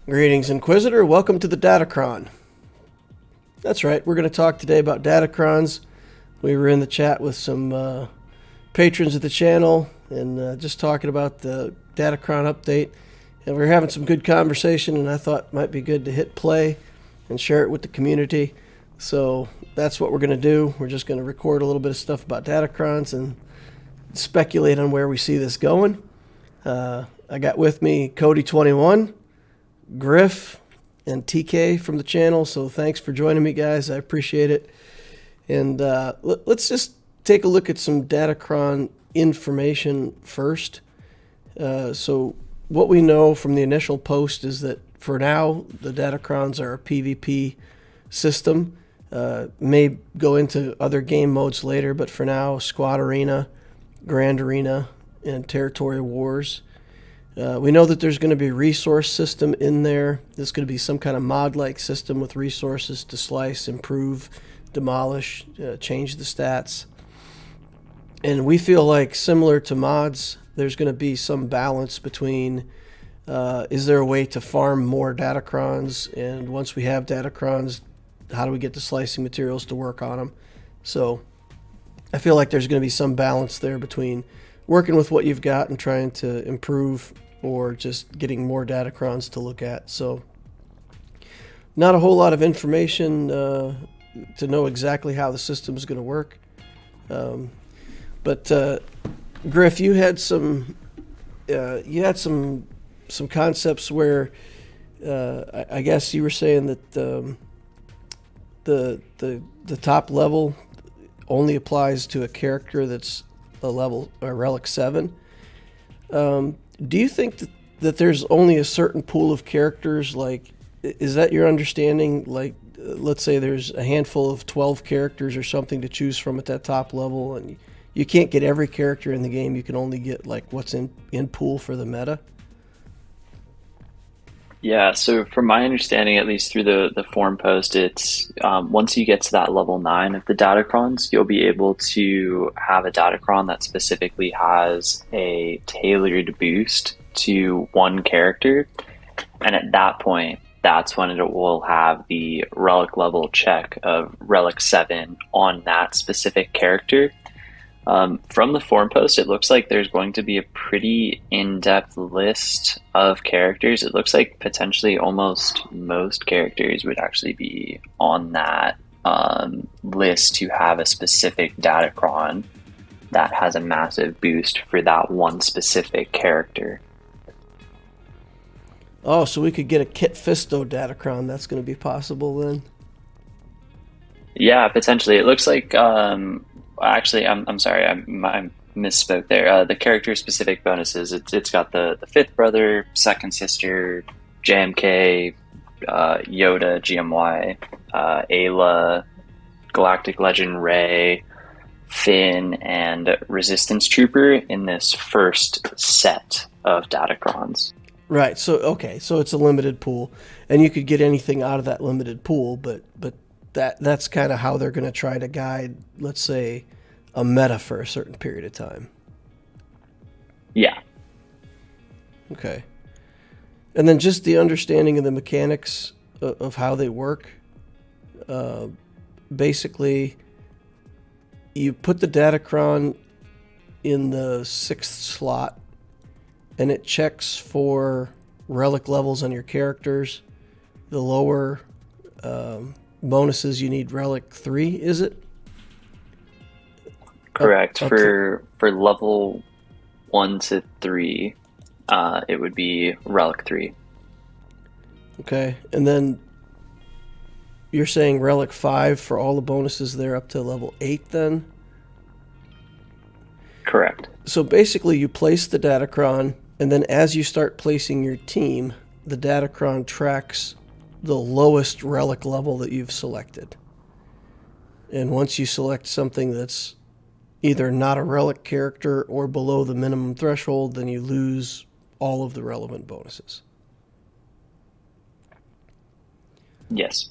Greetings, Inquisitor. Welcome to the Datacron. That's right, we're going to talk today about Datacrons. We were in the chat with some patrons of the channel and just talking about the Datacron update. And we were having some good conversation, and I thought it might be good to hit play and share it with the community. So that's what we're going to do. We're just going to record a little bit of stuff about Datacrons and speculate on where we see this going. I got with me Cody21, Griff, and TK from the channel, so thanks for joining me, guys. I appreciate it. And let's just take a look at some Datacron information first. So what we know from the initial post is that for now, the Datacrons are a PvP system. May go into other game modes later, but for now, Squad Arena, Grand Arena, and Territory Wars. We know that there's going to be a resource system in there. There's going to be some kind of mod-like system with resources to slice, improve, demolish, change the stats. And we feel like, similar to mods, there's going to be some balance between is there a way to farm more Datacrons, and once we have Datacrons, how do we get the slicing materials to work on them? So I feel like there's going to be some balance there between working with what you've got and trying to improve, or just getting more Datacrons to look at. So not a whole lot of information to know exactly how the system is going to work. But Griff, you had some concepts where I guess you were saying that the top level only applies to a character that's a Relic 7. Do you think that there's only a certain pool of characters? Like, is that your understanding? Like, let's say there's a handful of 12 characters or something to choose from at that top level, and you can't get every character in the game. You can only get like what's in pool for the meta. Yeah, so from my understanding, at least through the forum post, it's once you get to that level 9 of the Datacrons, you'll be able to have a Datacron that specifically has a tailored boost to one character. And at that point, that's when it will have the relic level check of Relic 7 on that specific character. From the forum post, it looks like there's going to be a pretty in-depth list of characters. It looks like potentially almost most characters would actually be on that list to have a specific Datacron that has a massive boost for that one specific character. Oh, so we could get a Kit Fisto Datacron. That's going to be possible then? Yeah, potentially. It looks like actually, I'm sorry, I misspoke there. The character-specific bonuses. It's got the fifth brother, second sister, JMK, Yoda, GMY, Ayla, Galactic Legend Rey, Finn, and Resistance Trooper in this first set of Datacrons. Right. So okay. So it's a limited pool, and you could get anything out of that limited pool, but that's kind of how they're going to try to guide, let's say, a meta for a certain period of time. Yeah. Okay. And then just the understanding of the mechanics of how they work. Basically, you put the Datacron in the 6th slot, and it checks for relic levels on your characters. The lower bonuses, you need Relic 3, is it? Correct. For level 1 to 3, it would be Relic 3. Okay. And then you're saying Relic 5 for all the bonuses there up to level 8 then? Correct. So basically you place the Datacron, and then as you start placing your team, the Datacron tracks the lowest relic level that you've selected. And once you select something that's either not a relic character or below the minimum threshold, then you lose all of the relevant bonuses. Yes.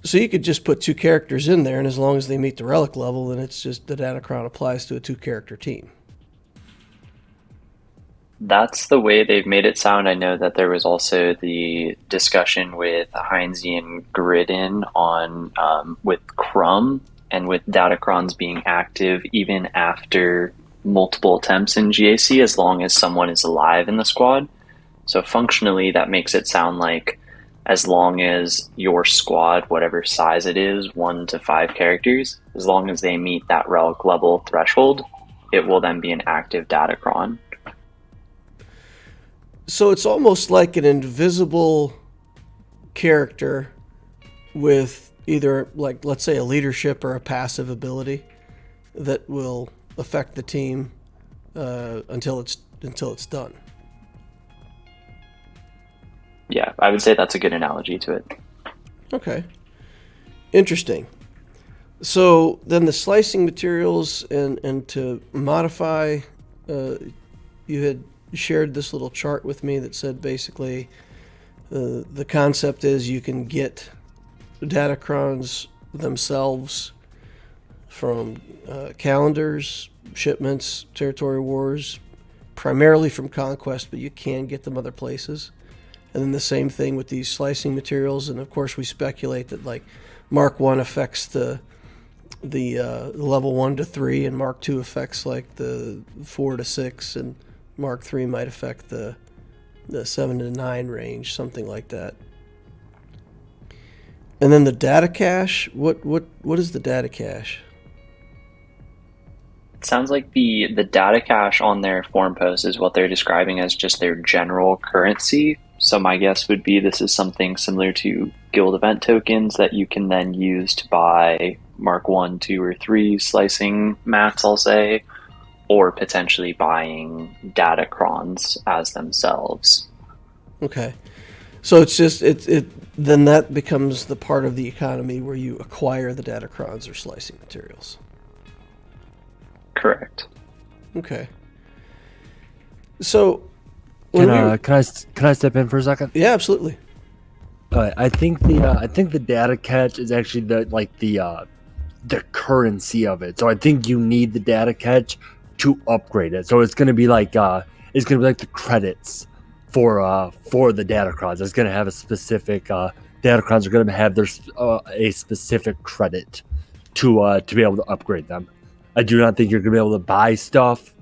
So you could just put 2 characters in there, and as long as they meet the relic level, then it's just the Datacron applies to a 2-character team. That's the way they've made it sound. I know that there was also the discussion with Heinze and Gridden on with Crumb and with Datacrons being active even after multiple attempts in GAC as long as someone is alive in the squad. So functionally, that makes it sound like as long as your squad, whatever size it is, 1 to 5 characters, as long as they meet that relic level threshold, it will then be an active Datacron. So it's almost like an invisible character with either, like, let's say a leadership or a passive ability that will affect the team until it's done. Yeah, I would say that's a good analogy to it. Okay. Interesting. So then the slicing materials and to modify, you had shared this little chart with me that said basically the concept is you can get Datacrons themselves from calendars, shipments, territory wars, primarily from Conquest, but you can get them other places. And then the same thing with these slicing materials, and of course we speculate that like Mark 1 affects the level 1 to 3, and Mark 2 affects like the 4 to 6, and Mark 3 might affect the 7 to 9 range, something like that. And then the data cache, what is the data cache? It sounds like the data cache on their forum post is what they're describing as just their general currency. So my guess would be this is something similar to guild event tokens that you can then use to buy Mark 1, 2, or 3 slicing mats, I'll say, or potentially buying Datacrons as themselves. Okay. So it's just it then that becomes the part of the economy where you acquire the Datacrons or slicing materials. Correct. Okay. So can I step in for a second? Yeah, absolutely. I think the data catch is actually the currency of it. So I think you need the data catch to upgrade it. So it's going to be like the credits for the Datacrons. It's going to have a specific Datacrons are going to have their a specific credit to be able to upgrade them. I do not think you're going to be able to buy stuff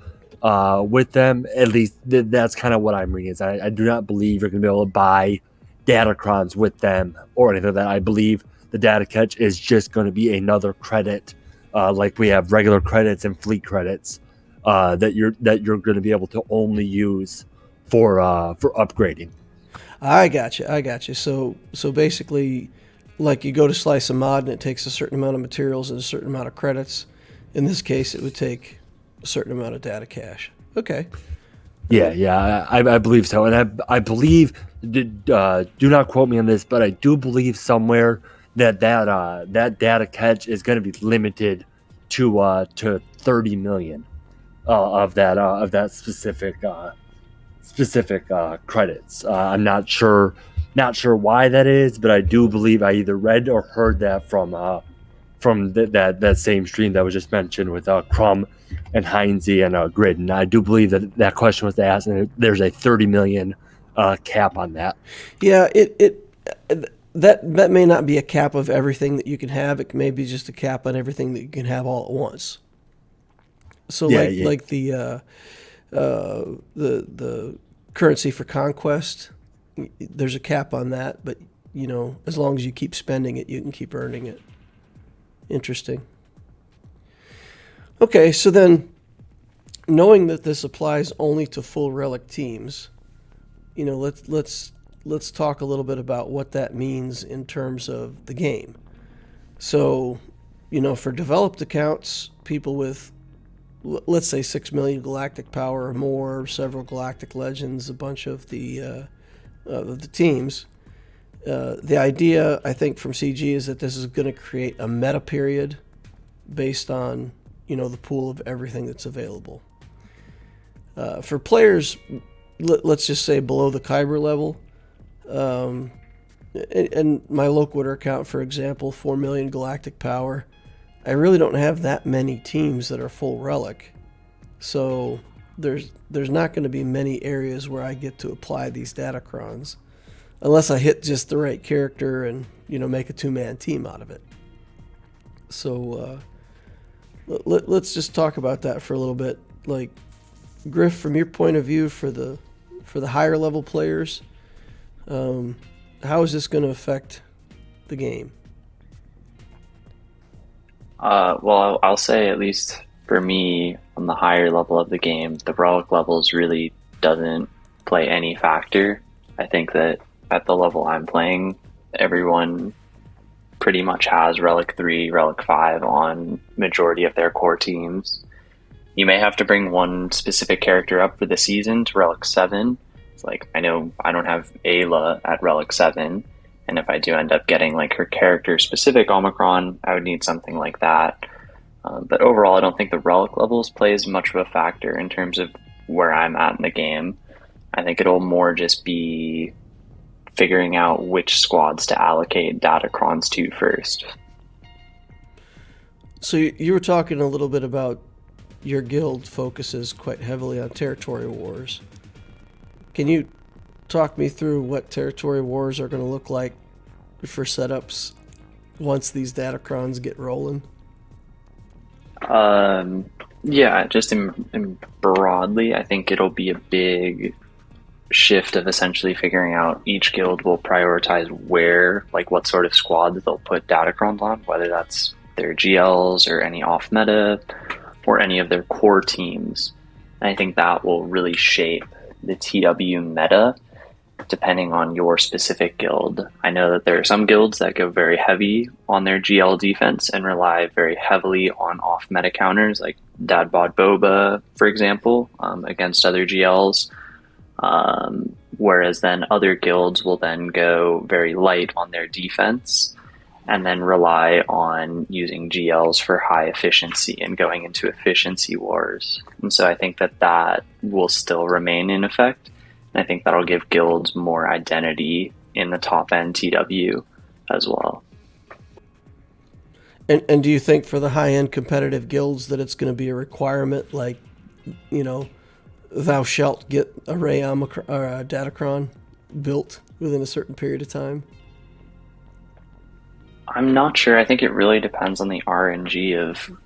with them. At least that's kind of what I'm reading. Is I do not believe you're going to be able to buy Datacrons with them or anything like that. I believe the data catch is just going to be another credit, like we have regular credits and fleet credits that you're going to be able to only use for upgrading. I got you. So basically, like you go to slice a mod and it takes a certain amount of materials and a certain amount of credits. In this case, it would take a certain amount of data cache. Okay. Yeah, I believe so, and I believe. Do not quote me on this, but I do believe somewhere that data catch is going to be limited to 30 million of that specific credits. I'm not sure why that is, but I do believe I either read or heard that from that same stream that was just mentioned with Crumb and Heinze and Grid. And I do believe that question was asked, and there's a 30 million cap on that. Yeah, that may not be a cap of everything that you can have. It may be just a cap on everything that you can have all at once. So like the currency for Conquest, there's a cap on that, but you know, as long as you keep spending it, you can keep earning it. Interesting. Okay, so then knowing that this applies only to full relic teams, you know, let's talk a little bit about what that means in terms of the game. So, you know, for developed accounts, people with, let's say, 6 million galactic power or more, several galactic legends, a bunch of the teams, the idea, I think, from CG is that this is going to create a meta period based on, you know, the pool of everything that's available. For players, let's just say below the Kyber level, and my Loquitur account, for example, 4 million galactic power, I really don't have that many teams that are full relic. So there's not going to be many areas where I get to apply these Datacrons, unless I hit just the right character and make a 2-man team out of it. So let's just talk about that for a little bit. Like, Griff, from your point of view, for the higher level players, how is this going to affect the game? Well, I'll say, at least for me, on the higher level of the game, the relic levels really doesn't play any factor. I think that at the level I'm playing, everyone pretty much has Relic 3, Relic 5 on majority of their core teams. You may have to bring one specific character up for the season to Relic 7. It's like, I know I don't have Ayla at Relic 7, and if I do end up getting like her character-specific Omicron, I would need something like that. But overall, I don't think the Relic levels play as much of a factor in terms of where I'm at in the game. I think it'll more just be figuring out which squads to allocate Datacrons to first. So you were talking a little bit about your guild focuses quite heavily on territory wars. Can you talk me through what territory wars are going to look like for setups once these Datacrons get rolling? Yeah, just in broadly, I think it'll be a big shift of essentially figuring out each guild will prioritize where, like what sort of squads they'll put Datacrons on, whether that's their GLs or any off meta or any of their core teams. And I think that will really shape the TW meta depending on your specific guild. I know that there are some guilds that go very heavy on their GL defense and rely very heavily on off meta counters, like Dad Bod Boba, for example, against other GLs. Whereas then other guilds will then go very light on their defense and then rely on using GLs for high efficiency and going into efficiency wars. And so I think that will still remain in effect. And I think that'll give guilds more identity in the top end TW as well. And do you think for the high end competitive guilds that it's going to be a requirement, like, thou shalt get a Ray or a Datacron built within a certain period of time? I'm not sure. I think it really depends on the RNG of,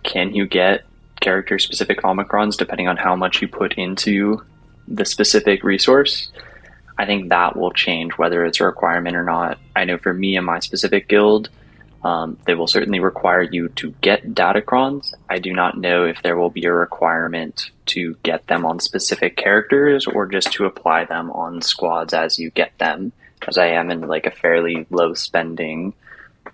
can you get character specific Omicrons depending on how much you put into the specific resource. I think that will change whether it's a requirement or not. I know for me and my specific guild, they will certainly require you to get Datacrons. I do not know if there will be a requirement to get them on specific characters or just to apply them on squads as you get them, as I am in like a fairly low spending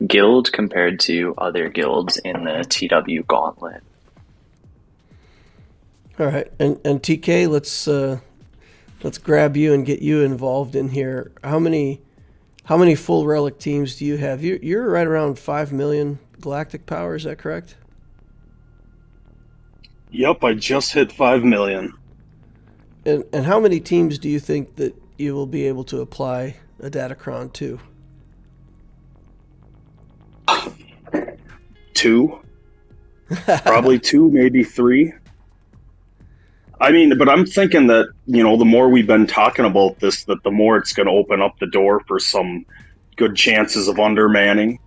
guild compared to other guilds in the TW gauntlet. All right, and TK, let's grab you and get you involved in here. How many full relic teams do you have? You're right around 5 million galactic power. Is that correct? Yep, I just hit 5 million. And how many teams do you think that you will be able to apply a Datacron to? 2. Probably 2, maybe 3. I mean, but I'm thinking that, the more we've been talking about this, that the more it's going to open up the door for some good chances of undermanning.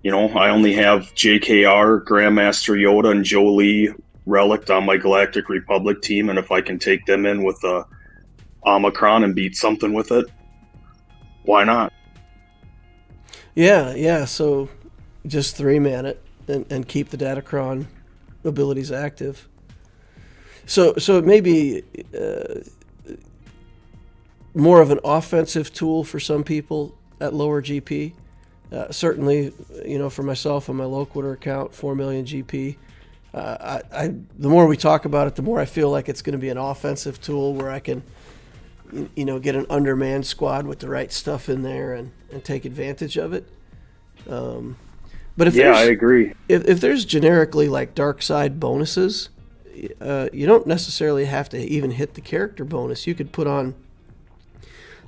I only have JKR, Grandmaster Yoda, and Jolie Relic on my Galactic Republic team, and if I can take them in with a Omicron and beat something with it, why not? Yeah, so just 3-man it and keep the Datacron abilities active. So it may be more of an offensive tool for some people at lower GP. Certainly, for myself on my Loquitur account, 4 million GP. The more we talk about it, the more I feel like it's going to be an offensive tool where I can, get an undermanned squad with the right stuff in there and take advantage of it. But if I agree. If there's generically like dark side bonuses, you don't necessarily have to even hit the character bonus. You could put on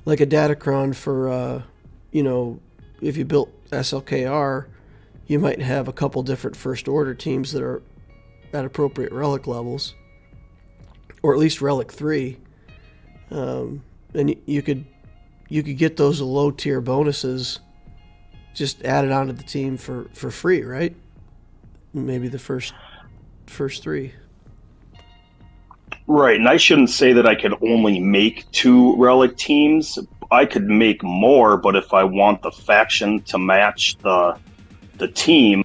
like a Datacron for, if you built SLKR, you might have a couple different first order teams that are at appropriate relic levels. or at least Relic 3. And you could get those low tier bonuses just added onto the team for free, right? Maybe the first 3. Right, and I shouldn't say that I could only make 2 relic teams. I could make more, but if I want the faction to match the team,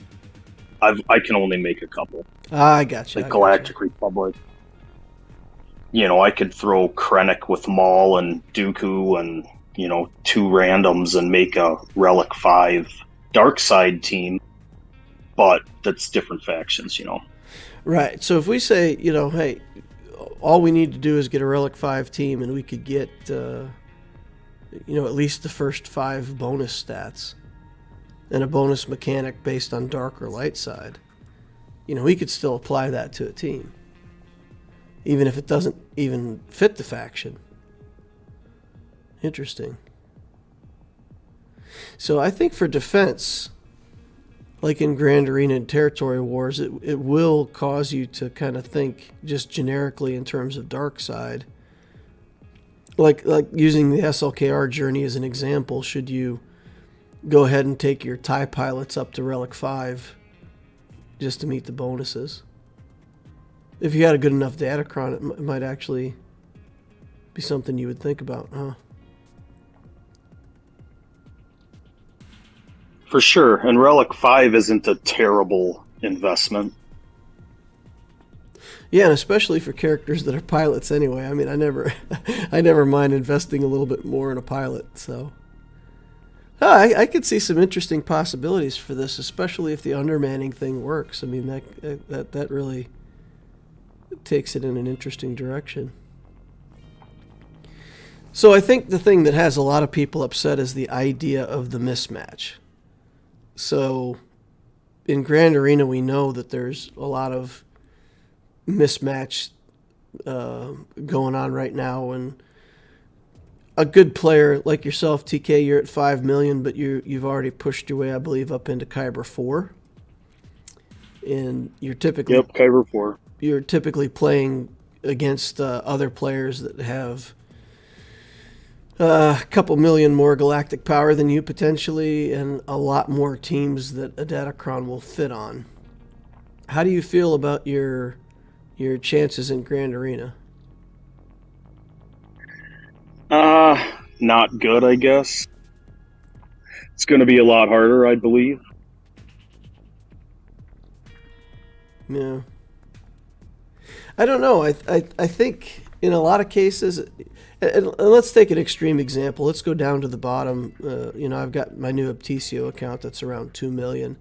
I can only make a couple. I gotcha. Like Galactic Republic. I could throw Krennic with Maul and Dooku and 2 randoms and make a Relic 5 dark side team, but that's different factions. Right. So if we say, hey, all we need to do is get a Relic 5 team and we could get, at least the first 5 bonus stats and a bonus mechanic based on dark or light side, we could still apply that to a team, even if it doesn't even fit the faction. Interesting. So I think for defense, like in Grand Arena and Territory Wars, it will cause you to kind of think just generically in terms of dark side. Like using the SLKR journey as an example, should you go ahead and take your TIE pilots up to Relic 5 just to meet the bonuses? If you had a good enough Datacron, it might actually be something you would think about, huh? For sure, and Relic 5 isn't a terrible investment. Yeah, and especially for characters that are pilots anyway. I mean, I never mind investing a little bit more in a pilot, so... I could see some interesting possibilities for this, especially if the undermanning thing works. I mean, that really takes it in an interesting direction. So I think the thing that has a lot of people upset is the idea of the mismatch. So in Grand Arena, we know that there's a lot of mismatch going on right now, and a good player like yourself, TK, you're at 5 million, but you've already pushed your way, I believe, up into Kyber 4. And you're typically... Yep, Kyber 4. You're typically playing against other players that have a couple million more galactic power than you potentially, and a lot more teams that a Datacron will fit on. How do you feel about your chances in Grand Arena? Not good, I guess. It's going to be a lot harder, I believe. Yeah. I don't know. I think in a lot of cases, and let's take an extreme example. Let's go down to the bottom. I've got my new Aptitio account that's around 2 million.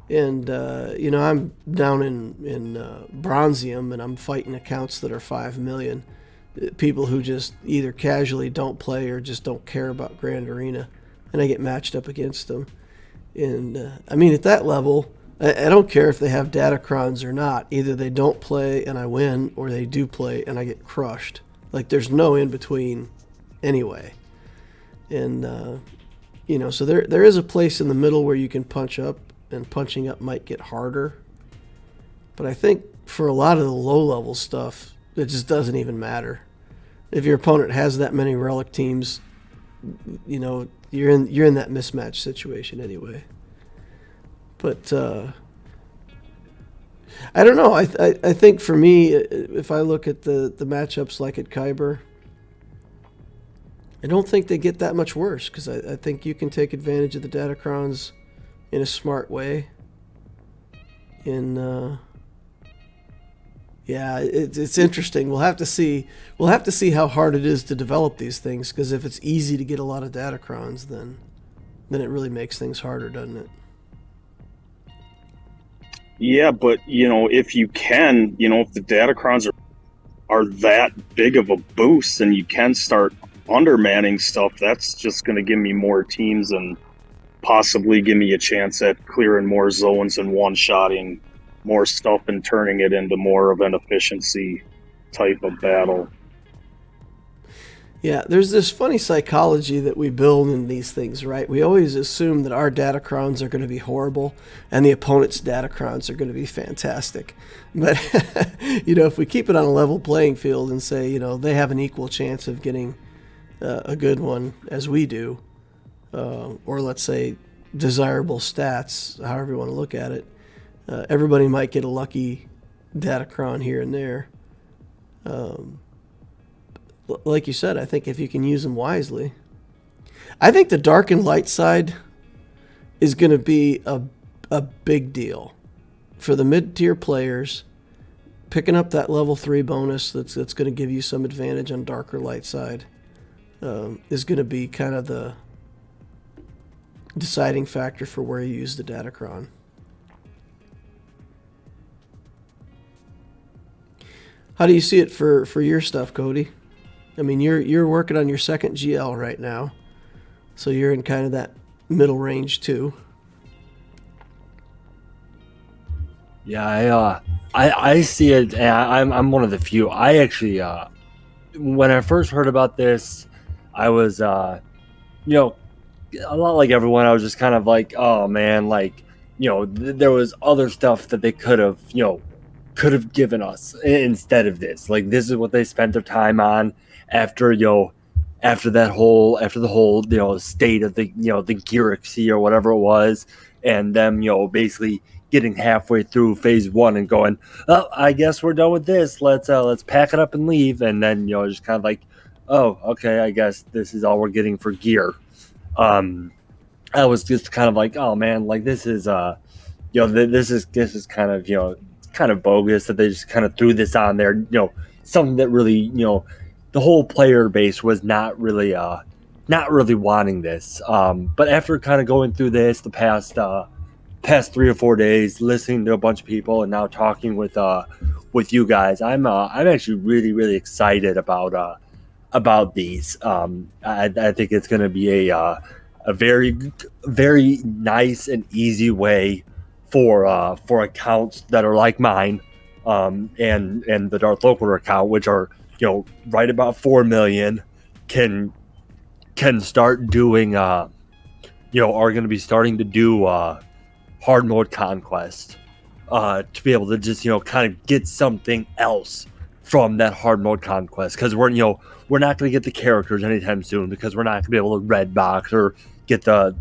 And, I'm down in Bronzium, and I'm fighting accounts that are 5 million. People who just either casually don't play or just don't care about Grand Arena, and I get matched up against them. And at that level, I don't care if they have Datacrons or not. Either they don't play and I win, or they do play and I get crushed. Like, there's no in between anyway. And so there is a place in the middle where you can punch up, and punching up might get harder. But I think for a lot of the low level stuff, it just doesn't even matter. If your opponent has that many relic teams, you're in that mismatch situation anyway. But I don't know. I think for me, if I look at the matchups like at Kyber, I don't think they get that much worse, because I think you can take advantage of the Datacrons in a smart way. It's interesting. We'll have to see how hard it is to develop these things, because if it's easy to get a lot of Datacrons, then it really makes things harder, doesn't it? Yeah, but if you can, if the Datacrons are that big of a boost, and you can start undermanning stuff, that's just going to give me more teams and possibly give me a chance at clearing more zones and one-shotting more stuff and turning it into more of an efficiency type of battle. Yeah, there's this funny psychology that we build in these things, right? We always assume that our Datacrons are going to be horrible and the opponent's Datacrons are going to be fantastic. But, if we keep it on a level playing field and say, they have an equal chance of getting a good one as we do, or let's say desirable stats, however you want to look at it, everybody might get a lucky Datacron here and there. Like you said, I think if you can use them wisely. I think the dark and light side is going to be a big deal for the mid-tier players. Picking up that level 3 bonus that's going to give you some advantage on dark or light side is going to be kind of the deciding factor for where you use the Datacron. How do you see it for your stuff, Cody? I mean, you're working on your second GL right now, so you're in kind of that middle range too. Yeah, I see it. And I'm one of the few. I actually, when I first heard about this, I was, a lot like everyone. I was just kind of like, oh man, like, there was other stuff that they could have given us instead of this. Like, this is what they spent their time on after the whole state of the the Galaxy or whatever it was, and them basically getting halfway through phase 1 and going, oh, I guess we're done with this. Let's pack it up and leave. And then just kind of like, oh, okay, I guess this is all we're getting for gear. I was just kind of like, oh man, like this is this is kind of bogus that they just kind of threw this on there. Something that really the whole player base was not really wanting this. But after kind of going through this the past 3 or 4 days, listening to a bunch of people, and now talking with you guys, I'm actually really, really excited about these. I think it's going to be a very, very nice and easy way for accounts that are like mine, and the Darth Loquitur account, which are right about 4 million, can start doing are going to be starting to do hard mode Conquest, to be able to just kind of get something else from that hard mode Conquest, because we're not going to get the characters anytime soon, because we're not going to be able to red box or get the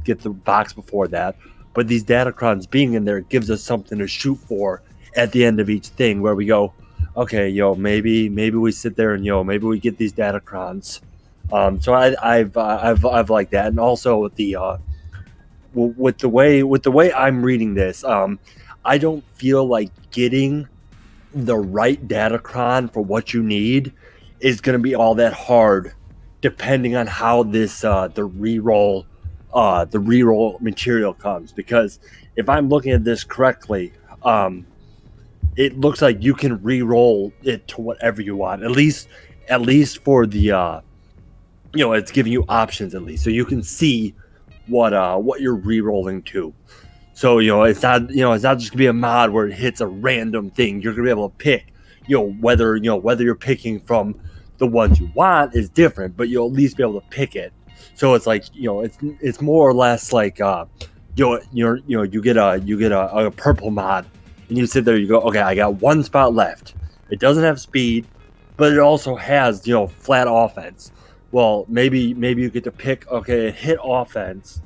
box before that. But these Datacrons being in there gives us something to shoot for at the end of each thing, where we go, okay, maybe we sit there and maybe we get these Datacrons. So I've liked that, and also with the way I'm reading this, I don't feel like getting the right Datacron for what you need is going to be all that hard, depending on how this the reroll material comes. Because if I'm looking at this correctly, it looks like you can re-roll it to whatever you want. At least for the it's giving you options, at least, so you can see what you're re-rolling to. So it's not just gonna be a mod where it hits a random thing. You're gonna be able to pick whether you're picking from the ones you want is different, but you'll at least be able to pick it. So it's like it's more or less like you get a purple mod, and you sit there, you go, okay, I got one spot left. It doesn't have speed, but it also has flat offense. Well, maybe you get to pick, okay, it hit offense,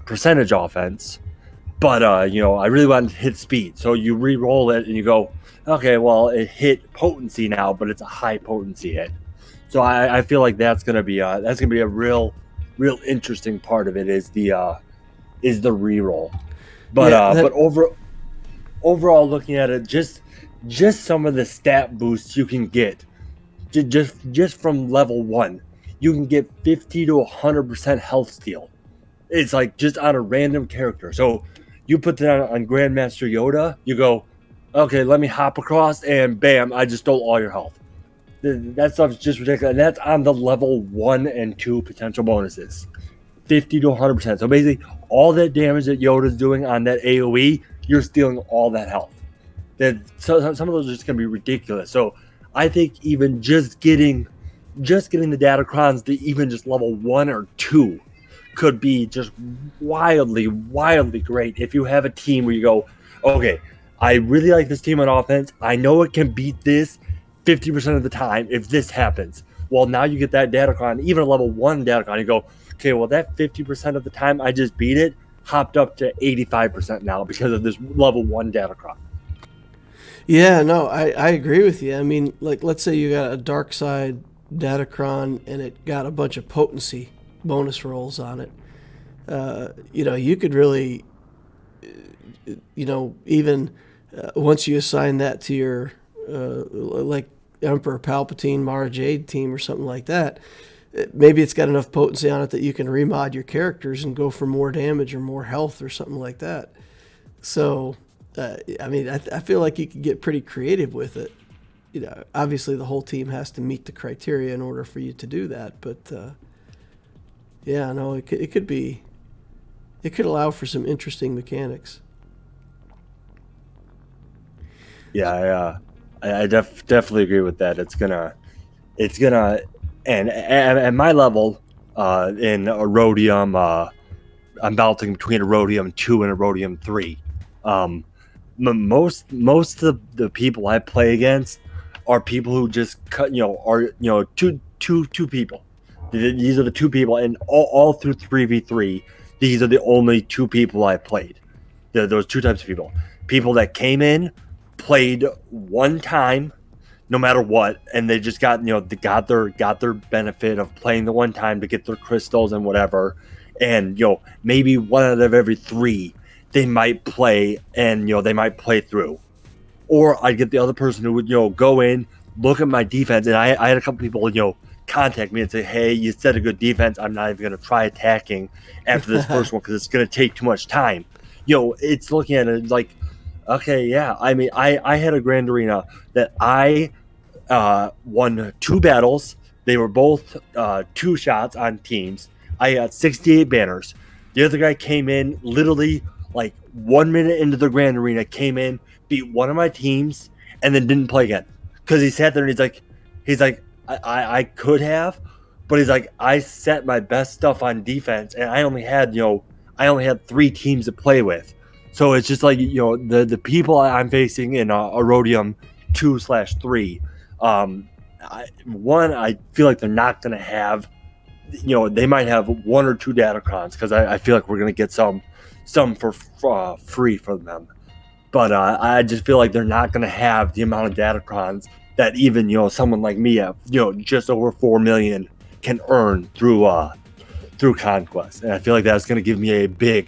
percentage offense, but I really want to hit speed. So you re-roll it and you go, okay, well, it hit potency now, but it's a high potency hit. So I feel like that's gonna be a real interesting part of it, is the re-roll. But but overall, looking at it, just some of the stat boosts you can get, just from level 1. You can get 50 to 100% health steal. It's like just on a random character. So you put that on Grandmaster Yoda, you go, okay, let me hop across, and bam, I just stole all your health. That stuff's just ridiculous. And that's on the level 1 and 2 potential bonuses. 50 to 100%. So basically, all that damage that Yoda's doing on that AoE, you're stealing all that health. So some of those are just going to be ridiculous. So I think even just getting just getting the Datacrons to even just level 1 or 2 could be just wildly great if you have a team where you go, okay, I really like this team on offense. I know it can beat this 50% of the time if this happens. Well, now you get that Datacron, even a level 1 Datacron, you go, okay, well, that 50% of the time I just beat it hopped up to 85% now because of this level 1 Datacron. Yeah, no, I agree with you. I mean, like, let's say you got a dark side Datacron and it got a bunch of potency bonus rolls on it. You could really, even once you assign that to your, like, Emperor Palpatine Mara Jade team or something like that, maybe it's got enough potency on it that you can remod your characters and go for more damage or more health or something like that. So, I feel like you could get pretty creative with it. Obviously the whole team has to meet the criteria in order for you to do that. But it could allow for some interesting mechanics. Yeah, I definitely agree with that. It's gonna, and at my level, in Erodium, I'm balancing between Erodium 2 and Erodium 3. Most of the people I play against are people who just cut, two people. These are the two people, and all through 3v3, these are the only two people I played. Those two types of people. People that came in, played one time, no matter what, and they just got their benefit of playing the one time to get their crystals and whatever. And maybe one out of every 3 they might play, and they might play through. Or I'd get the other person who would go in, look at my defense, and I had a couple people contact me and say, hey, you set a good defense, I'm not even going to try attacking after this first one because it's going to take too much time. It's looking at it like, okay, yeah. I mean, I had a Grand Arena that I won 2 battles. They were both 2 shots on teams. I got 68 banners. The other guy came in literally like 1 minute into the Grand Arena, came in, beat one of my teams, and then didn't play again. Because he sat there and he's like, I could have, but he's like, I set my best stuff on defense, and I only had 3 teams to play with. So it's just like, the people I'm facing in Erodium 2/3, I feel like they're not going to have, they might have 1 or 2 Datacrons, because I feel like we're going to get some for free for them. But I just feel like they're not going to have the amount of Datacrons that even, someone like me at, just over 4 million can earn through Conquest. And I feel like that's going to give me a big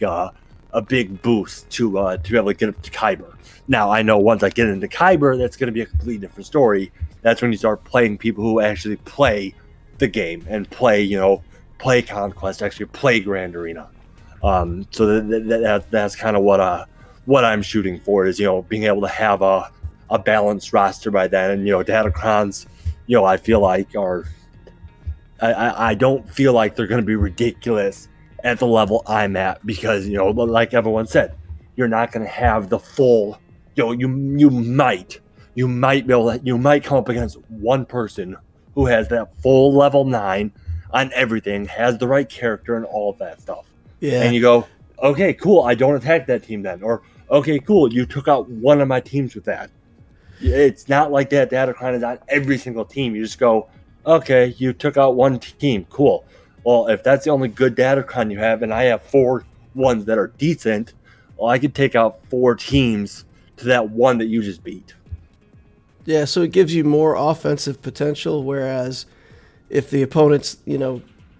boost to be able to get up to Kyber. Now, I know once I get into Kyber, that's going to be a completely different story. That's when you start playing people who actually play the game and play Conquest, actually play Grand Arena. So that's kind of what I'm shooting for, is being able to have a balanced roster by then. And Datacrons, I feel like I don't feel like they're going to be ridiculous at the level I'm at, because like everyone said, you're not going to have the full. You might be able to, you might come up against one person who has that full level 9 on everything, has the right character and all of that stuff. Yeah. And you go, okay, cool, I don't attack that team then. Or, okay, cool, you took out one of my teams with that. It's not like that Datacron is on every single team. You just go, okay, you took out one team, cool. Well, if that's the only good Datacron you have, and I have 4 ones that are decent, well, I could take out 4 teams to that one that you just beat. Yeah, so it gives you more offensive potential, whereas if the opponent's,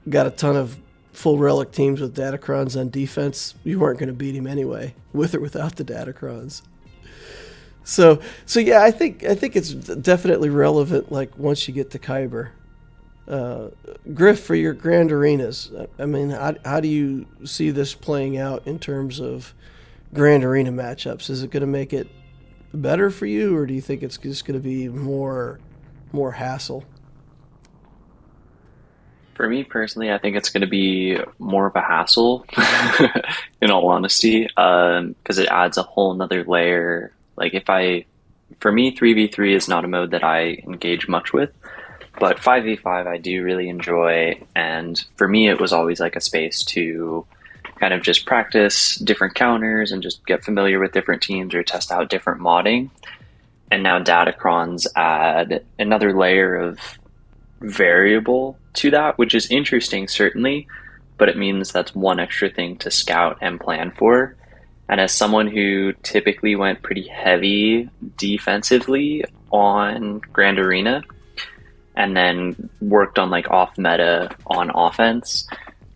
got a ton of full Relic teams with Datacrons on defense, you weren't going to beat him anyway, with or without the Datacrons. So yeah, I think it's definitely relevant, like, once you get to Kyber. Griff, for your Grand Arenas, I mean, how do you see this playing out in terms of Grand Arena matchups? Is it going to make it better for you, or do you think it's just going to be more hassle? For me personally, I think it's going to be more of a hassle, in all honesty, because it adds a whole nother layer. Like, for me, 3v3 is not a mode that I engage much with. But 5v5 I do really enjoy, and for me it was always like a space to kind of just practice different counters and just get familiar with different teams or test out different modding. And now Datacrons add another layer of variable to that, which is interesting certainly, but it means that's one extra thing to scout and plan for. And as someone who typically went pretty heavy defensively on Grand Arena and then worked on like off meta on offense,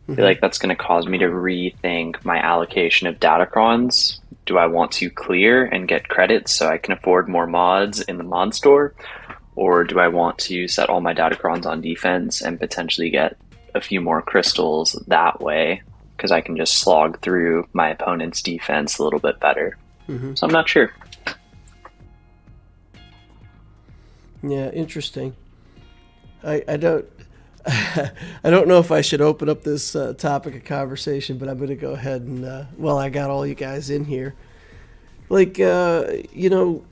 I feel like that's going to cause me to rethink my allocation of Datacrons. Do I want to clear and get credits so I can afford more mods in the mod store? Or do I want to set all my Datacrons on defense and potentially get a few more crystals that way? Because I can just slog through my opponent's defense a little bit better. So I'm not sure. Yeah, interesting. I don't I don't know if I should open up this topic of conversation, but I'm going to go ahead and well, I got all you guys in here. Like you know,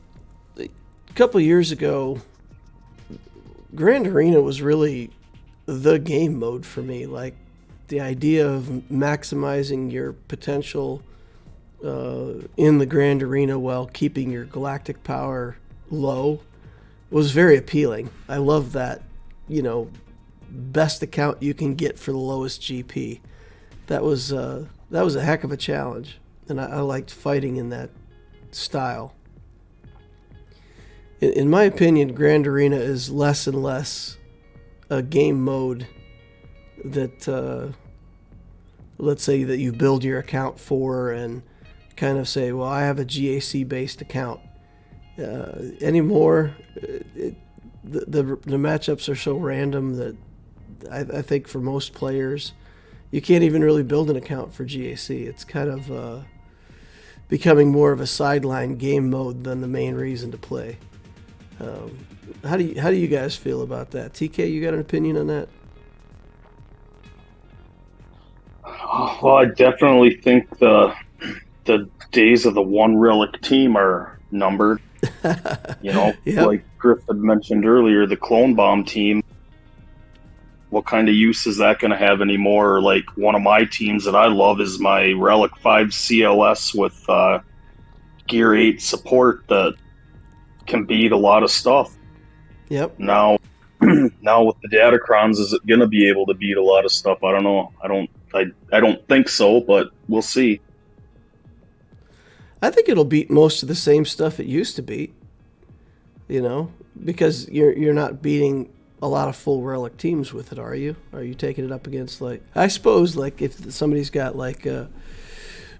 a couple years ago, Grand Arena was really the game mode for me. Like the idea of maximizing your potential in the Grand Arena while keeping your galactic power low was very appealing. I love that, you know, best account you can get for the lowest GP. That was a heck of a challenge, and I liked fighting in that style. In my opinion, Grand Arena is less and less a game mode that, let's say that you build your account for and kind of say, well, I have a GAC-based account. Anymore, the matchups are so random that I think for most players, you can't even really build an account for GAC. It's kind of becoming more of a sideline game mode than the main reason to play. How do you guys feel about that? TK, you got an opinion on that? Well, I definitely think the days of the one relic team are numbered. You know, Yep. Like Griff had mentioned earlier, the clone bomb team. What kind of use is that going to have anymore? Like one of my teams that I love is my Relic 5 CLS with Gear 8 support that can beat a lot of stuff. Yep. Now with the Datacrons, is it going to be able to beat a lot of stuff? I don't know. I don't think so, but we'll see. I think it'll beat most of the same stuff it used to beat. You know, because you're not beating a lot of full relic teams with it, are you? Are you taking it up against, like, I suppose, like if somebody's got like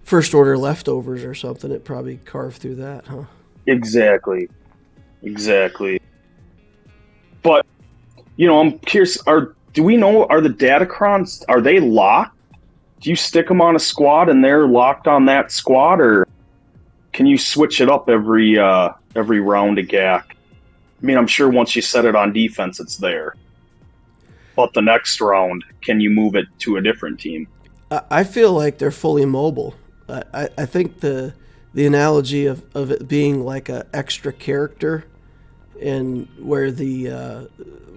first order leftovers or something, it probably carved through that, huh? Exactly. But you know, I'm curious. Do we know, are the Datacrons, are they locked? Do you stick them on a squad and they're locked on that squad, or can you switch it up every round of GAC? I mean, I'm sure once you set it on defense, it's there. But the next round, can you move it to a different team? I feel like they're fully mobile. I think the analogy of it being like an extra character, and where the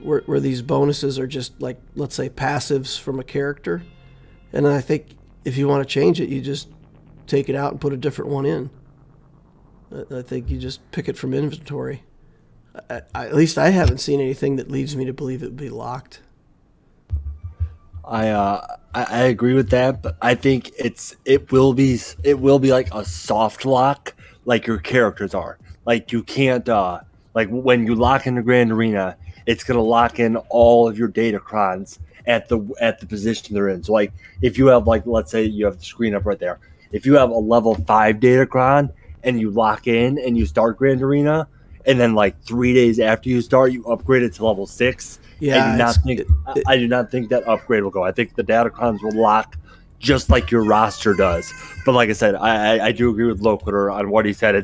where these bonuses are just like, let's say, passives from a character. And I think if you want to change it, you just take it out and put a different one in. I think you just pick it from inventory. At least I haven't seen anything that leads me to believe it would be locked. I agree with that, but I think it will be like a soft lock, like your characters are. Like you can't like when you lock into Grand Arena, it's gonna lock in all of your Datacrons at the position they're in. So like if you have, like, let's say you have the screen up right there. If you have a level 5 Datacron and you lock in and you start Grand Arena, and then like 3 days after you start, you upgrade it to level 6. Yeah, I do not think that upgrade will go. I think the Datacrons will lock just like your roster does. But like I said, I do agree with Loquitur on what he said.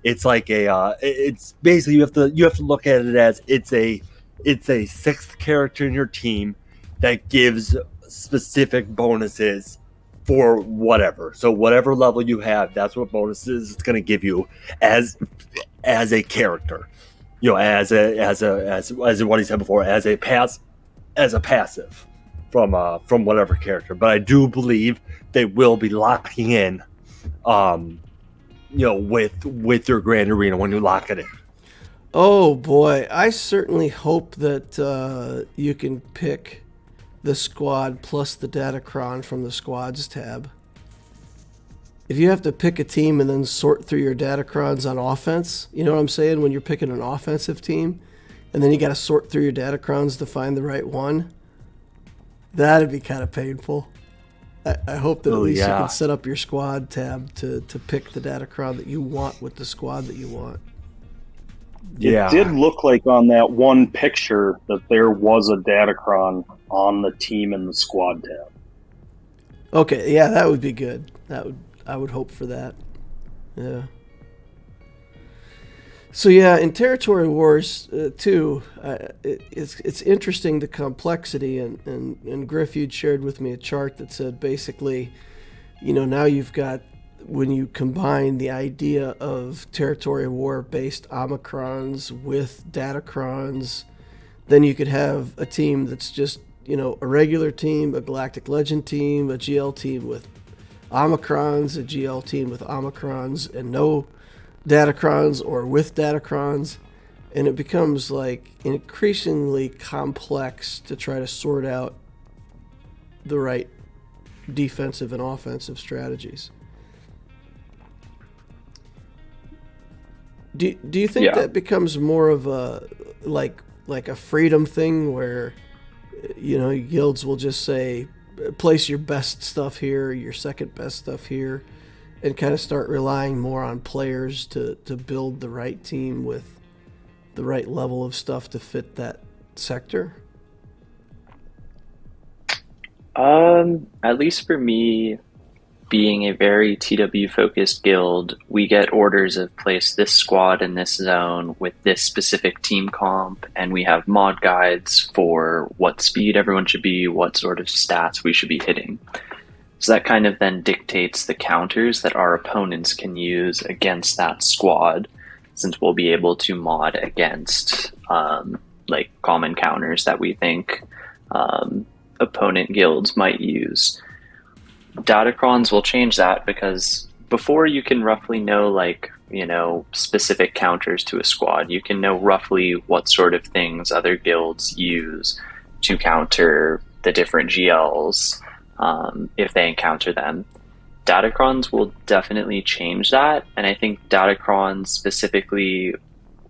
It's like it's basically you have to look at it as it's a 6th character in your team that gives specific bonuses for whatever. So whatever level you have, that's what bonuses it's going to give you as a character. as what he said before, as a passive from whatever character. But I do believe they will be locking in, with your Grand Arena when you lock it in. Oh boy, I certainly hope that you can pick the squad plus the Datacron from the squads tab. If you have to pick a team and then sort through your Datacrons on offense, you know what I'm saying? When you're picking an offensive team, and then you got to sort through your Datacrons to find the right one, that'd be kind of painful. I hope that at least you can set up your squad tab to pick the Datacron that you want with the squad that you want. It did look like on that one picture that there was a Datacron on the team in the squad tab. Okay, yeah, that would be good. I would hope for that. Yeah. So yeah, in Territory Wars too, it's interesting the complexity, and Griff, you'd shared with me a chart that said basically, now you've got, when you combine the idea of Territory War based Omicrons with Datacrons, then you could have a team that's just, a regular team, a Galactic Legend team, a GL team with Omicrons, a GL team with Omicrons, and no Datacrons, or with Datacrons. And it becomes like increasingly complex to try to sort out the right defensive and offensive strategies. Do you think that becomes more of a like a freedom thing where guilds will just say place your best stuff here, your second best stuff here, and kind of start relying more on players to build the right team with the right level of stuff to fit that sector? At least for me, being a very TW focused guild, we get orders of place this squad in this zone with this specific team comp, and we have mod guides for what speed everyone should be, what sort of stats we should be hitting. So that kind of then dictates the counters that our opponents can use against that squad, since we'll be able to mod against common counters that we think opponent guilds might use. Datacrons will change that, because before you can roughly know specific counters to a squad, you can know roughly what sort of things other guilds use to counter the different GLs if they encounter them. Datacrons will definitely change that, and I think Datacrons specifically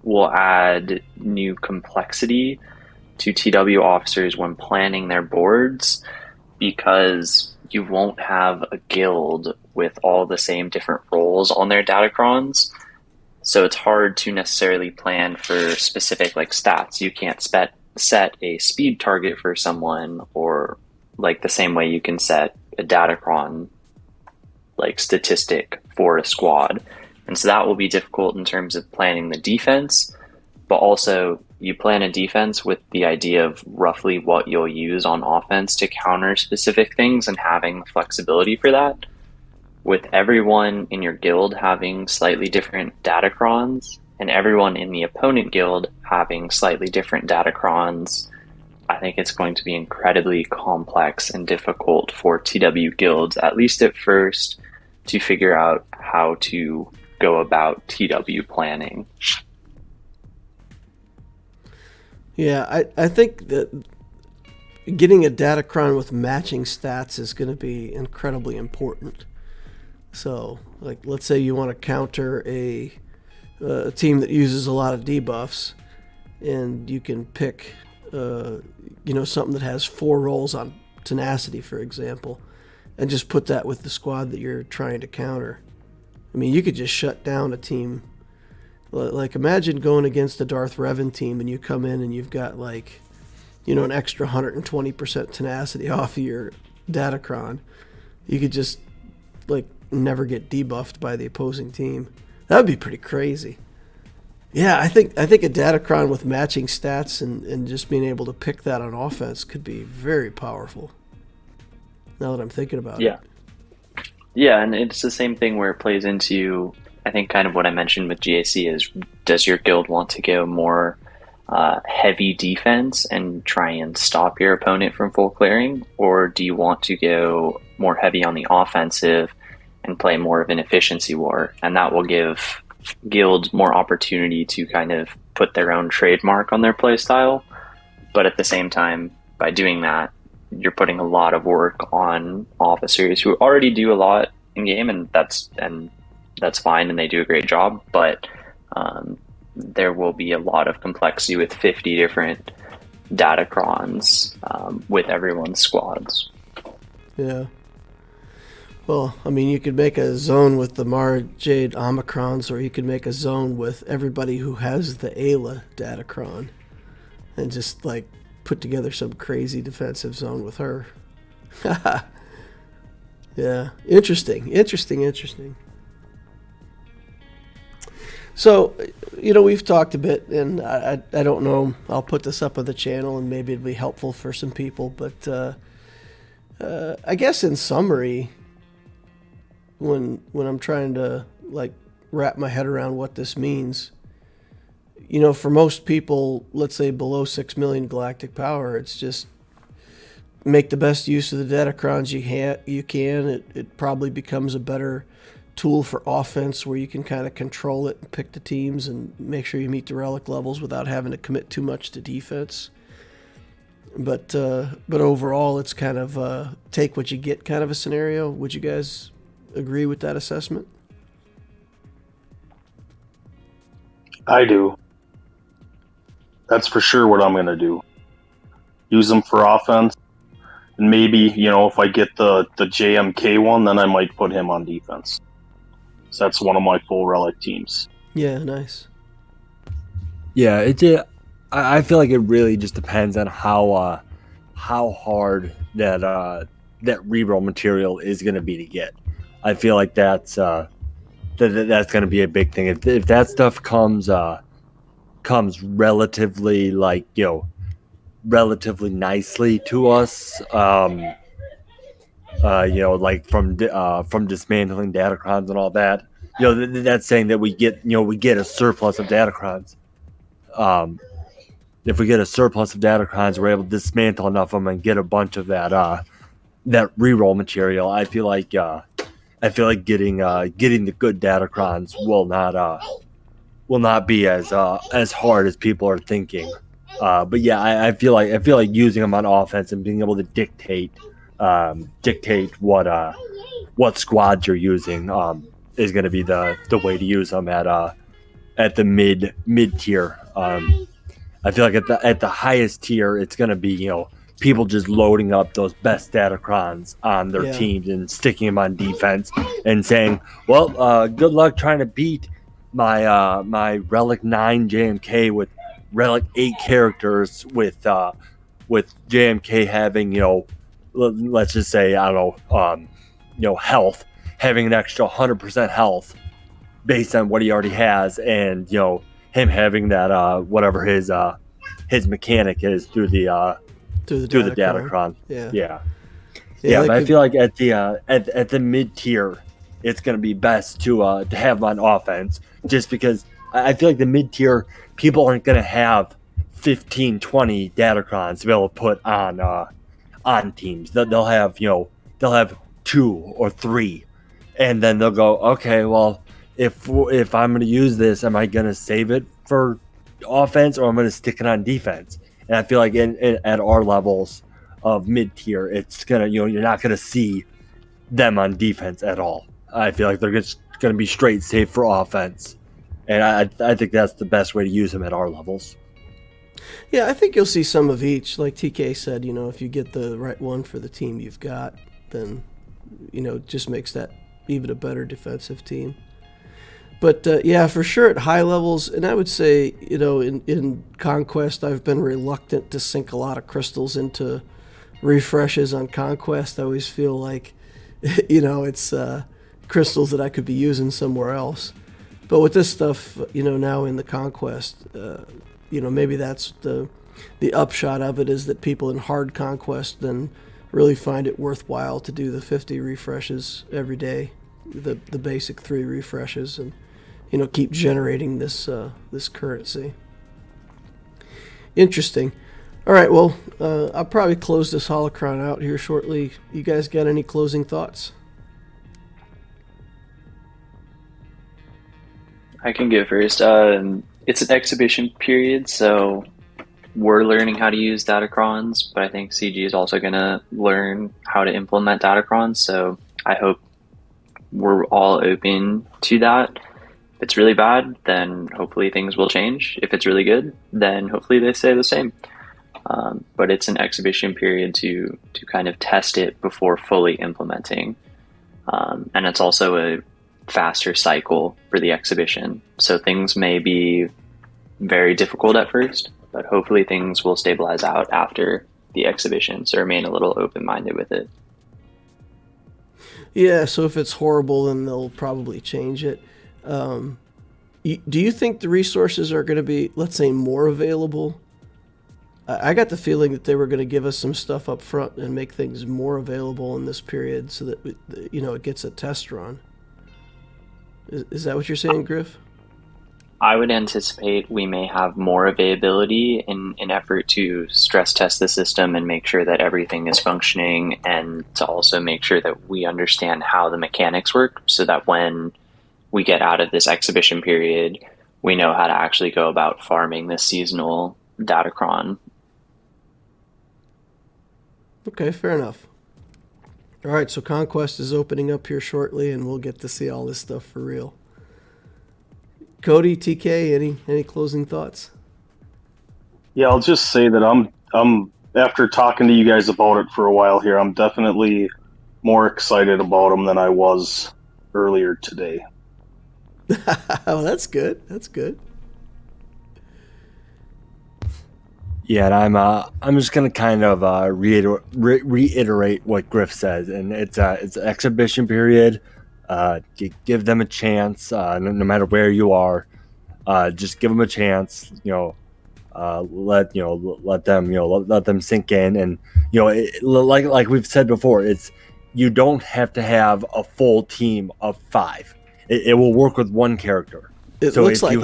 will add new complexity to TW officers when planning their boards, because you won't have a guild with all the same different roles on their Datacrons. So it's hard to necessarily plan for specific stats. You can't set a speed target for someone, or the same way you can set a Datacron statistic for a squad. And so that will be difficult in terms of planning the defense, but also you plan a defense with the idea of roughly what you'll use on offense to counter specific things, and having the flexibility for that. With everyone in your guild having slightly different Datacrons, and everyone in the opponent guild having slightly different Datacrons, I think it's going to be incredibly complex and difficult for TW guilds, at least at first, to figure out how to go about TW planning. Yeah, I think that getting a Datacron with matching stats is going to be incredibly important. So, let's say you want to counter a team that uses a lot of debuffs, and you can pick, something that has 4 rolls on tenacity, for example, and just put that with the squad that you're trying to counter. I mean, you could just shut down a team. Imagine going against a Darth Revan team, and you come in and you've got an extra 120% tenacity off of your Datacron. You could just never get debuffed by the opposing team. That would be pretty crazy. Yeah, I think a Datacron with matching stats and just being able to pick that on offense could be very powerful. Now that I'm thinking about it. Yeah, and it's the same thing where it plays into I think kind of what I mentioned with GAC is, does your guild want to go more heavy defense and try and stop your opponent from full clearing, or do you want to go more heavy on the offensive and play more of an efficiency war? And that will give guilds more opportunity to kind of put their own trademark on their play style. But at the same time, by doing that, you're putting a lot of work on officers who already do a lot in game, and that's fine, and they do a great job. But there will be a lot of complexity with 50 different Datacrons with everyone's squads. Yeah. Well, I mean, you could make a zone with the Mara Jade Omicrons, or you could make a zone with everybody who has the Ayla Datacron, and just like put together some crazy defensive zone with her. Yeah, interesting. So, we've talked a bit, and I don't know, I'll put this up on the channel, and maybe it'll be helpful for some people, but I guess in summary, when I'm trying to like wrap my head around what this means, for most people, let's say below 6 million galactic power, it's just make the best use of the Datacrons you can. It probably becomes a better tool for offense, where you can kind of control it and pick the teams and make sure you meet the relic levels without having to commit too much to defense. But overall, it's kind of take what you get kind of a scenario. Would you guys agree with that assessment? I do. That's for sure what I'm going to do. Use them for offense. And maybe, if I get the JMK one, then I might put him on defense. So that's one of my full relic teams. Yeah, nice. Yeah, I feel like it really just depends on how hard that reroll material is going to be to get. I feel like that's going to be a big thing. If that stuff comes relatively relatively nicely to us, like from dismantling Datacrons and all that. That's saying that we get a surplus of Datacrons. If we get a surplus of Datacrons, we're able to dismantle enough of them and get a bunch of that reroll material. I feel like getting the good Datacrons will not be as hard as people are thinking. But yeah, I feel like using them on offense and being able to dictate what squads you're using is going to be the way to use them at the mid tier. I feel like at the highest tier, it's going to be people just loading up those best Datacrons on their teams and sticking them on defense and saying, well, good luck trying to beat my Relic 9 JMK with Relic 8 characters with JMK having let's just say, I don't know, health, having an extra 100% health based on what he already has, and him having that whatever his mechanic is through the Datacron. Yeah. But I feel like at the mid tier, it's going to be best to have him on offense, just because I feel like the mid tier people aren't going to have 15, 20 Datacrons to be able to put on teams. They'll have 2 or 3, and then they'll go, okay, well, if I'm going to use this, am I going to save it for offense, or I'm going to stick it on defense? And I feel like at our levels of mid tier, it's gonna you're not going to see them on defense at all. I feel like they're just going to be straight save for offense, and I think that's the best way to use them at our levels. Yeah, I think you'll see some of each. Like TK said, if you get the right one for the team you've got, then, it just makes that even a better defensive team. But, yeah, for sure at high levels, and I would say, in Conquest, I've been reluctant to sink a lot of crystals into refreshes on Conquest. I always feel like, it's crystals that I could be using somewhere else. But with this stuff, now in the Conquest, maybe that's the upshot of it, is that people in hard Conquest then really find it worthwhile to do the 50 refreshes every day, the basic 3 refreshes, and keep generating this this currency. Interesting. All right, well, I'll probably close this holocron out here shortly. You guys got any closing thoughts? I can go first. It's an exhibition period, so we're learning how to use Datacrons, but I think CG is also going to learn how to implement Datacrons, so I hope we're all open to that. If it's really bad, then hopefully things will change. If it's really good, then hopefully they stay the same. But it's an exhibition period to kind of test it before fully implementing. And it's also a faster cycle for the exhibition. So things may be very difficult at first, but hopefully things will stabilize out after the exhibition. So remain a little open-minded with it. Yeah, so if it's horrible, then they'll probably change it. Do you think the resources are going to be, let's say, more available? I got the feeling that they were going to give us some stuff up front and make things more available in this period so that it gets a test run. Is that what you're saying, Griff? I would anticipate we may have more availability in an effort to stress test the system and make sure that everything is functioning, and to also make sure that we understand how the mechanics work so that when we get out of this exhibition period, we know how to actually go about farming this seasonal Datacron. Okay, fair enough. All right, so Conquest is opening up here shortly, and we'll get to see all this stuff for real. Cody, TK, any closing thoughts? Yeah, I'll just say that I'm after talking to you guys about it for a while here, I'm definitely more excited about them than I was earlier today. Oh, that's good. That's good. Yeah, and I'm just gonna kind of reiterate what Griff says, and it's an exhibition period. Give them a chance, no matter where you are. Just give them a chance. Let them sink in, and like we've said before, you don't have to have a full team of 5. It will work with one character. If you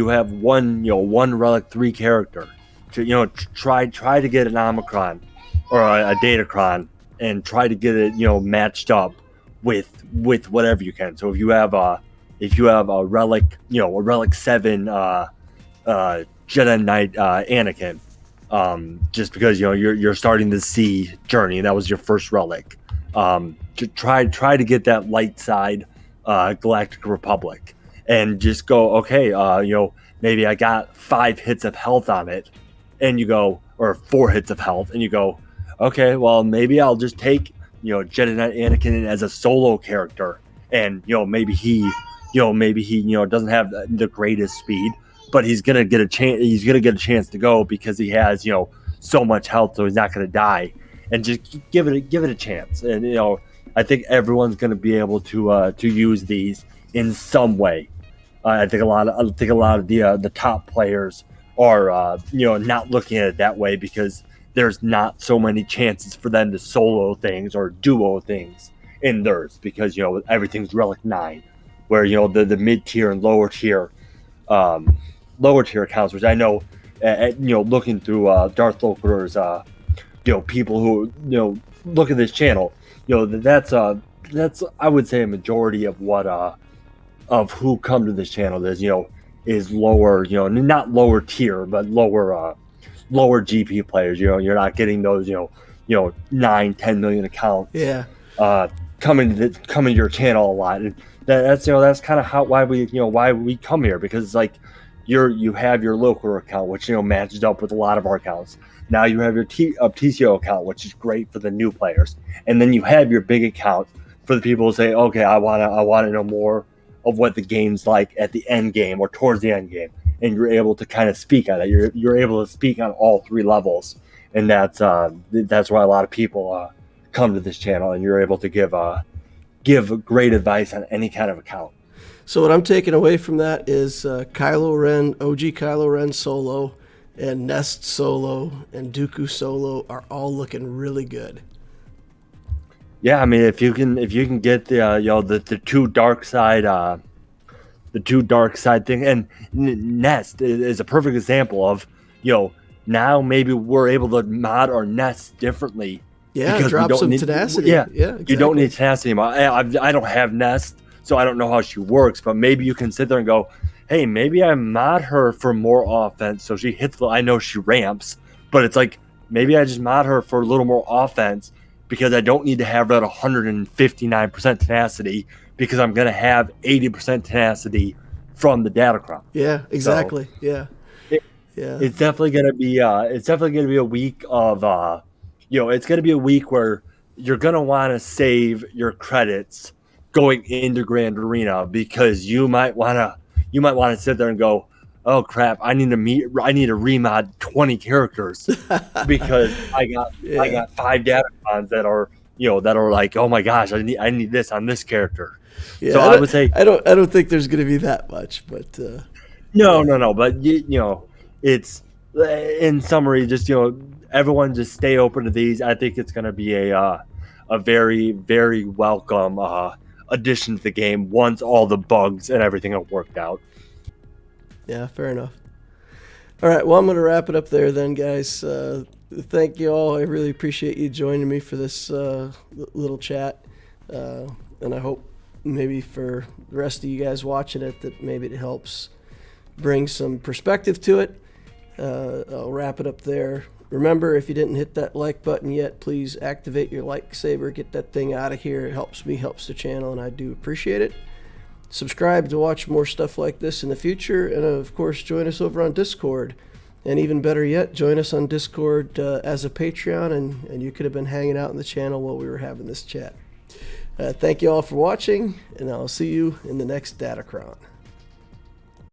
have one Relic 3 character, try to get an Omicron or a Datacron and try to get it matched up with whatever you can. So if you have a Relic a Relic 7 Jedi Knight Anakin, just because you're starting the C journey, that was your first Relic. To try to get that light side Galactic Republic. And just go, okay, maybe I got 5 hits of health on it, and you go, or 4 hits of health, and you go, okay, well, maybe I'll just take, Jedi Knight Anakin as a solo character, and maybe he doesn't have the greatest speed, but he's gonna get a chance. He's gonna get a chance to go because he has so much health, so he's not gonna die, and just give it a chance. And I think everyone's gonna be able to use these in some way. I think a lot of the top players are not looking at it that way because there's not so many chances for them to solo things or duo things in theirs because everything's Relic 9, where the mid tier and lower tier accounts, which I know looking through Darth Loquitur's people who look at this channel, that's I would say a majority of what of who come to this channel is lower, not lower tier, but lower GP players. You're not getting those 9-10 million accounts coming to your channel a lot. And that's kind of why we come here, because it's like you have your local account, which matches up with a lot of our accounts. Now you have your TCO account, which is great for the new players, and then you have your big account for the people who say, okay, I want to know more of what the game's like at the end game or towards the end game, and you're able to kind of speak on it. You're able to speak on all 3 levels, and that's why a lot of people come to this channel, and you're able to give great advice on any kind of account. So what I'm taking away from that is Kylo Ren, OG Kylo Ren solo, and Nest solo, and Dooku solo are all looking really good. Yeah, I mean, if you can get the the two dark side thing, and Nest is a perfect example of, now maybe we're able to mod our Nest differently Yeah, because we drop don't some need tenacity. yeah, Yeah, you don't exactly. need tenacity anymore. I don't have Nest, so I don't know how she works, but maybe you can sit there and go, hey, maybe I mod her for more offense so she hits I know she ramps, but it's like maybe I just mod her for a little more offense because I don't need to have that 159% tenacity because I'm going to have 80% tenacity from the Datacron. Yeah, So exactly. Yeah, it, yeah, it's definitely going to be a week of it's going to be a week where you're going to want to save your credits going into Grand Arena because you might want to sit there and go, oh crap, I need to remod 20 characters because I yeah, got 5 Datacrons that are like, oh my gosh, I need this on this character. yeah. So I would say I don't think there's going to be that much, but no, yeah, no, no. But it's in summary, just everyone just stay open to these. I think it's going to be a very very welcome addition to the game once all the bugs and everything are worked out. yeah. Fair enough. All right. Well, I'm going to wrap it up there then, guys. Thank you all. I really appreciate you joining me for this little chat, and I hope maybe for the rest of you guys watching it that maybe it helps bring some perspective to it. I'll wrap it up there. Remember, if you didn't hit that like button yet, please activate your like saber. Get that thing out of here. It helps me, helps the channel, and I do appreciate it. Subscribe to watch more stuff like this in the future, and of course, join us over on Discord. And even better yet, join us on Discord as a Patreon, and you could have been hanging out in the channel while we were having this chat. Thank you all for watching, and I'll see you in the next Datacron.